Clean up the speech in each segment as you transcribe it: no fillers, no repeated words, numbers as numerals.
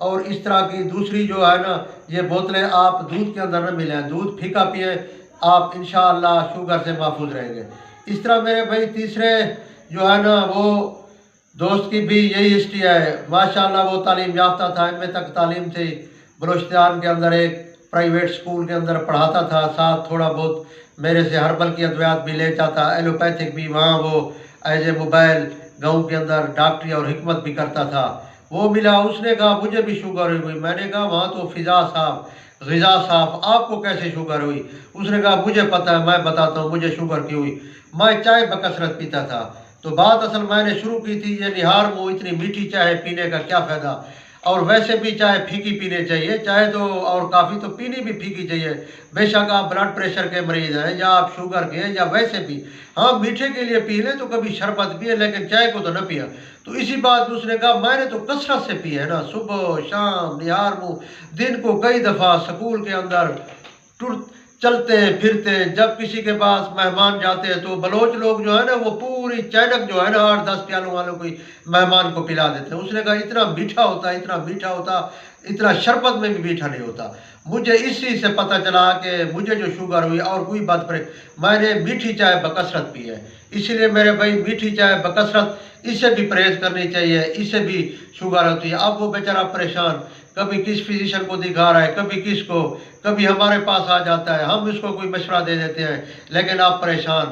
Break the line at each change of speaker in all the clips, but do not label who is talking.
اور اس طرح کی دوسری جو ہے نا یہ بوتلیں آپ دودھ کے اندر نہ ملیں، دودھ پھیکا پئیں، آپ انشاءاللہ شوگر سے محفوظ رہیں گے۔ اس طرح میرے بھائی تیسرے جو ہے نا وہ دوست کی بھی یہی ہسٹری ہے، ماشاءاللہ وہ تعلیم یافتہ تھا، ان میں تک تعلیم تھی، بلوچستان کے اندر ایک پرائیویٹ سکول کے اندر پڑھاتا تھا، ساتھ تھوڑا بہت میرے سے ہربل کی ادویات بھی لیتا تھا، ایلوپیتھک بھی، وہاں وہ ایز اے موبائل گاؤں کے اندر ڈاکٹری اور حکمت بھی کرتا تھا۔ وہ ملا، اس نے کہا مجھے بھی شوگر ہوئی، میں نے کہا وہاں تو فضا صاف، غذا صاف، آپ کو کیسے شوگر ہوئی؟ اس نے کہا مجھے پتہ ہے، میں بتاتا ہوں مجھے شوگر کیوں ہوئی، میں چائے بکثرت پیتا تھا۔ تو بات اصل میں نے شروع کی تھی یہ نہار منہ اتنی میٹھی چائے پینے کا کیا فائدہ، اور ویسے بھی چائے پھیکی پینے چاہیے، چائے تو اور کافی تو پینی بھی پھیکی چاہیے، بے شک آپ بلڈ پریشر کے مریض ہیں یا آپ شوگر کے ہیں یا ویسے بھی، ہاں میٹھے کے لیے پی لیں تو کبھی شربت پیے لیکن چائے کو تو نہ پیا۔ تو اسی بات اس نے کہا میں نے تو کثرت سے پی ہے نا، صبح شام نہار منہ، دن کو کئی دفعہ سکول کے اندر چلتے پھرتے، جب کسی کے پاس مہمان جاتے ہیں تو بلوچ لوگ جو ہے نا وہ پوری چینک جو ہے نا 8-10 پیالوں والوں کو مہمان کو پلا دیتے ہیں۔ اس نے کہا اتنا میٹھا ہوتا، اتنا میٹھا ہوتا، اتنا شربت میں بھی میٹھا نہیں ہوتا۔ مجھے اسی سے پتہ چلا کہ مجھے جو شوگر ہوئی اور کوئی بات پر میں نے میٹھی چائے بکثرت پی ہے، اس لیے میرے بھائی میٹھی چائے بکثرت اس سے بھی پرہیز کرنی چاہیے، اس سے بھی شوگر ہوتی ہے۔ اب وہ بیچارہ پریشان، کبھی کس فزیشین کو دکھا رہا ہے، کبھی کس کو، کبھی ہمارے پاس آ جاتا ہے، ہم اس کو کوئی مشورہ دے دیتے ہیں لیکن آپ پریشان،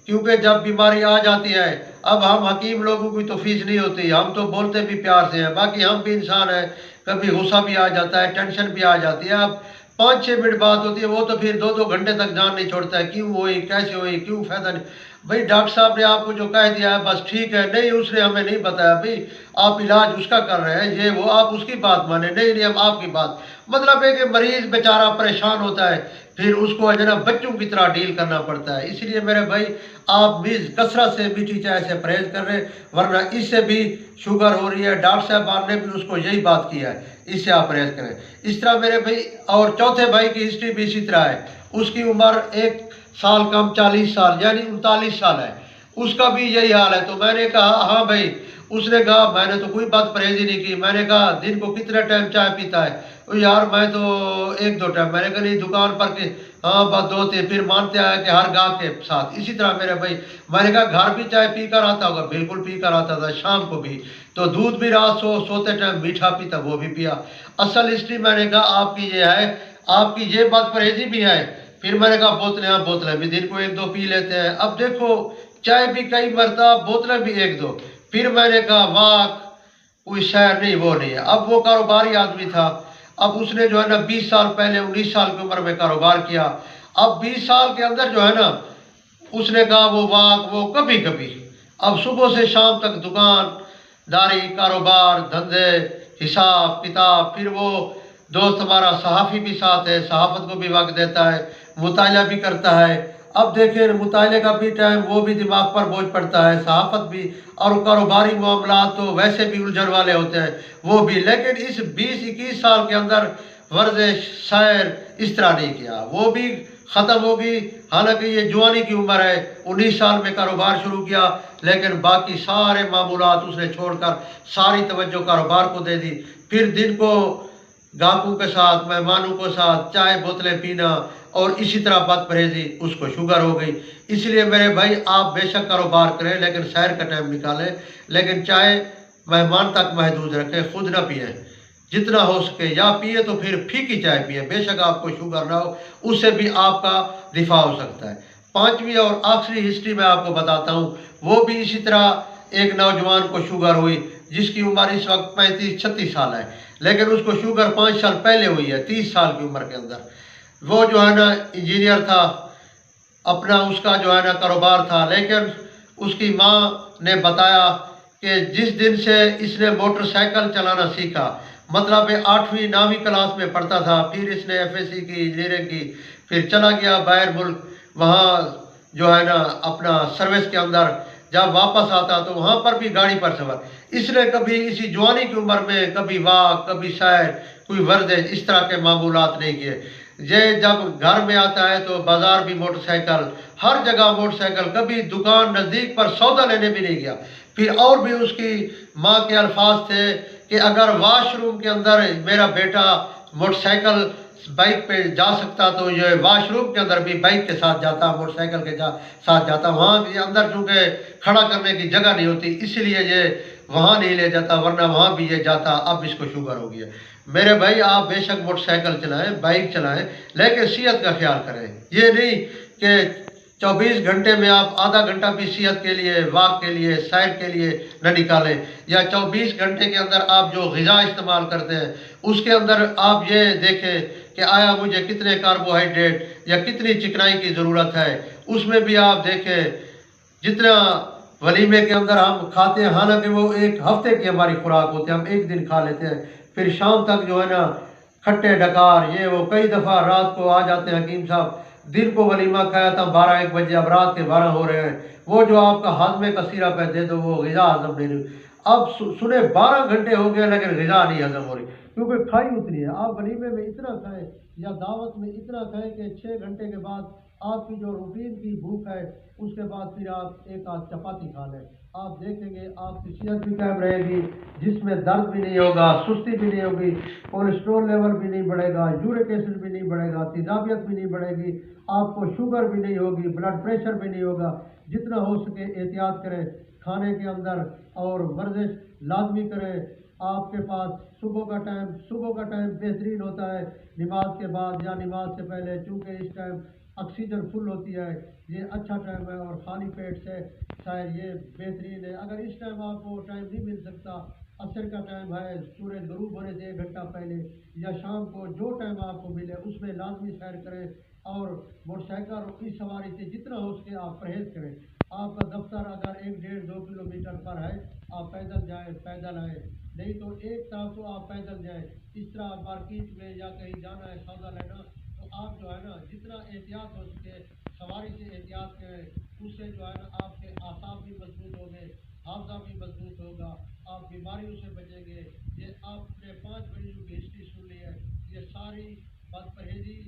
کیونکہ جب بیماری آ جاتی ہے اب ہم حکیم لوگوں کی تو فیس نہیں ہوتی، ہم تو بولتے بھی پیار سے ہیں، باقی ہم بھی انسان ہیں، کبھی غصہ بھی آ جاتا ہے، ٹینشن بھی آ جاتی ہے۔ اب 5-6 منٹ بات ہوتی ہے وہ تو پھر 2-2 گھنٹے تک جان نہیں چھوڑتا ہے، کیوں ہوئی، کیسے ہوئی، کیوں فائدہ نہیں۔ بھائی ڈاکٹر صاحب نے آپ کو جو کہہ دیا ہے بس ٹھیک ہے، نہیں اس نے ہمیں نہیں بتایا بھائی آپ علاج اس کا کر رہے ہیں، یہ وہ آپ اس کی بات مانیں، نہیں ہم آپ کی بات، مطلب ہے کہ مریض بیچارہ پریشان ہوتا ہے، پھر اس کو جو ہے نا بچوں کی طرح ڈیل کرنا پڑتا ہے۔ اس لیے میرے بھائی آپ بھی کثرت سے میٹھی چائے سے پرہیز کر رہے، ورنہ اس سے بھی شوگر ہو رہی ہے، ڈاکٹر صاحب نے بھی اس کو یہی بات کی ہے، اس سے آپ پرہیز کریں۔ اس طرح میرے بھائی اور چوتھے بھائی کی ہسٹری بھی اسی طرح ہے، اس کی عمر 1 سال کم 40 سال یعنی 39 سال ہے، اس کا بھی یہی حال ہے۔ تو میں نے کہا ہاں بھائی، اس نے کہا میں نے تو کوئی بات پرہیز ہی نہیں کی، میں نے کہا دن کو کتنے ٹائم چائے پیتا ہے؟ یار میں تو 1-2 ٹائم، میں نے کہا نہیں دکان پر کے ہاں بات 2-3، پھر مانتے آیا کہ ہر گاہ کے ساتھ۔ اسی طرح میرے بھائی میں نے کہا گھر بھی چائے پی کر آتا ہوگا، بالکل پی کر آتا تھا، شام کو بھی، تو دودھ بھی رات سوتے ٹائم میٹھا پیتا وہ بھی پیا۔ اصل ہسٹری میں نے کہا آپ کی یہ ہے، آپ کی یہ بات پرہیزی بھی ہے۔ پھر میں نے کہا بوتلیں بھی دن کو 1-2 پی لیتے ہیں، اب دیکھو چائے بھی کئی مرتبہ، بوتلیں بھی 1-2۔ پھر میں نے کہا واہ کوئی شہر نہیں، وہ نہیں ہے۔ اب وہ کاروباری آدمی تھا، اب اس نے جو ہے نا 20 سال پہلے 19 سال کی عمر میں کاروبار کیا، اب 20 سال کے اندر جو ہے نا اس نے کہا وہ واق وہ کبھی کبھی، اب صبح سے شام تک دکان داری، کاروبار، دھندے، حساب کتاب، پھر وہ دوست ہمارا صحافی بھی ساتھ ہے، صحافت کو بھی وقت دیتا ہے، مطالعہ بھی کرتا ہے۔ اب دیکھیں مطالعے کا بھی ٹائم، وہ بھی دماغ پر بوجھ پڑتا ہے، صحافت بھی، اور کاروباری معاملات تو ویسے بھی الجھن والے ہوتے ہیں وہ بھی، لیکن اس 20-21 سال کے اندر ورزش سیر اس طرح نہیں کیا، وہ بھی ختم ہوگی۔ حالانکہ یہ جوانی کی عمر ہے، 19 سال میں کاروبار شروع کیا، لیکن باقی سارے معمولات اس نے چھوڑ کر ساری توجہ کاروبار کو دے دی۔ پھر دن کو گاہکوں کے ساتھ، مہمانوں کے ساتھ چائے بوتلیں پینا، اور اسی طرح بد پرہیزی، اس کو شوگر ہو گئی۔ اس لیے میرے بھائی آپ بے شک کاروبار کریں لیکن سیر کا ٹائم نکالیں، لیکن چائے مہمان تک محدود رکھیں، خود نہ پئیں، جتنا ہو سکے، یا پیے تو پھر پھیکی چائے پیے، بے شک آپ کو شوگر نہ ہو، اس سے بھی آپ کا دفاع ہو سکتا ہے۔ 5ویں اور آخری ہسٹری میں آپ کو بتاتا ہوں، وہ بھی اسی طرح ایک نوجوان کو شوگر ہوئی جس کی عمر اس وقت 35-36 سال ہے، لیکن اس کو شوگر 5 سال پہلے ہوئی ہے، 30 سال کی عمر کے اندر۔ وہ جو ہے نا انجینئر تھا، اپنا اس کا جو ہے نا کاروبار تھا، لیکن اس کی ماں نے بتایا کہ جس دن سے اس نے موٹر سائیکل چلانا سیکھا، مطلب 8ویں-9ویں کلاس میں پڑھتا تھا، پھر اس نے FSC کی، انجینئرنگ کی، پھر چلا گیا باہر ملک، وہاں جو ہے نا اپنا سروس کے اندر، جب واپس آتا تو وہاں پر بھی گاڑی پر سفر، اس نے کبھی اسی جوانی کی عمر میں کبھی واک، کبھی سیر، کوئی ورزش، اس طرح کے معمولات نہیں کیے۔ یہ جب گھر میں آتا ہے تو بازار بھی موٹر سائیکل، ہر جگہ موٹر سائیکل، کبھی دکان نزدیک پر سودا لینے بھی نہیں گیا۔ پھر اور بھی اس کی ماں کے الفاظ تھے کہ اگر واش روم کے اندر میرا بیٹا موٹر سائیکل بائک پہ جا سکتا تو یہ واش روم کے اندر بھی بائک کے ساتھ جاتا، موٹر سائیکل کے ساتھ جاتا۔ وہاں کے اندر چونکہ کھڑا کرنے کی جگہ نہیں ہوتی، اس لیے یہ وہاں نہیں لے جاتا، ورنہ وہاں بھی یہ جاتا۔ اب اس کو شوگر ہو گیا۔ میرے بھائی آپ بے شک موٹر سائیکل چلائیں، بائک چلائیں، لیکن صحت کا خیال کریں۔ یہ نہیں کہ 24 گھنٹے میں آپ آدھا گھنٹہ بھی صحت کے لیے، واک کے لیے، سیر کے لیے نہ نکالیں، یا 24 گھنٹے کے اندر آپ جو غذا استعمال کرتے ہیں اس کے اندر آپ یہ دیکھیں کہ آیا مجھے کتنے کاربوہائیڈریٹ یا کتنی چکنائی کی ضرورت ہے۔ اس میں بھی آپ دیکھیں جتنا ولیمے کے اندر ہم کھاتے ہیں، حالانکہ وہ ایک ہفتے کی ہماری خوراک ہوتی ہے، ہم ایک دن کھا لیتے ہیں، پھر شام تک جو ہے نا کھٹے ڈکار یہ وہ کئی دفعہ رات کو آ جاتے ہیں حکیم صاحب دن کو ولیمہ کھایا تھا 12-1 بجے، اب رات کے 12 ہو رہے ہیں، وہ جو آپ کا ہاضمے کا سیرپ ہے دے دو، وہ غذا ہضم نہیں رہی۔ اب سنے 12 گھنٹے ہو گئے لیکن غذا نہیں ہضم ہو رہی، کیونکہ کھائی اتنی ہے۔ آپ ولیمے میں اتنا کھائیں یا دعوت میں اتنا کھائیں کہ 6 گھنٹے کے بعد آپ کی جو روٹین کی بھوک ہے اس کے بعد پھر آپ ایک آدھ چپاتی کھا لیں، آپ دیکھیں گے آپ کی صحت بھی قائم رہے گی، جس میں درد بھی نہیں ہوگا، سستی بھی نہیں ہوگی، کولیسٹرول لیول بھی نہیں بڑھے گا، یورک ایسڈ بھی نہیں بڑھے گا، تیزابیت بھی نہیں بڑھے گی، آپ کو شوگر بھی نہیں ہوگی، بلڈ پریشر بھی نہیں ہوگا۔ جتنا ہو سکے احتیاط کریں کھانے کے اندر، اور ورزش لازمی کریں۔ آپ کے پاس صبح کا ٹائم بہترین ہوتا ہے نماز کے بعد یا نماز سے پہلے، چونکہ اس ٹائم آکسیجن فل ہوتی ہے، یہ اچھا ٹائم ہے، اور خالی پیٹ سے شاید یہ بہترین ہے۔ اگر اس ٹائم آپ کو ٹائم نہیں مل سکتا، عصر کا ٹائم ہے، سورج غروب ہونے سے 1 گھنٹہ پہلے، یا شام کو جو ٹائم آپ کو ملے اس میں لازمی سیر کریں، اور موٹر سائیکل کی سواری سے جتنا ہو سکے آپ پرہیز کریں۔ آپ کا دفتر اگر 1-1.5-2 کلومیٹر پر ہے، آپ پیدل جائیں، پیدل آئیں، نہیں تو ایک طرف تو آپ پیدل جائیں۔ اس طرح مارکیٹ میں یا کہیں جانا ہے سودا لینا، تو آپ جو ہے نا جتنا احتیاط ہو سکے سواری سے احتیاط کریں، اس سے جو ہے نا آپ کے اعصاب بھی مضبوط ہوں گے، حافظہ بھی مضبوط ہوگا، آپ بیماریوں سے بچیں گے۔ یہ آپ نے 5 مریضوں کی ہسٹری سن لی ہے، یہ ساری بد پرہیزی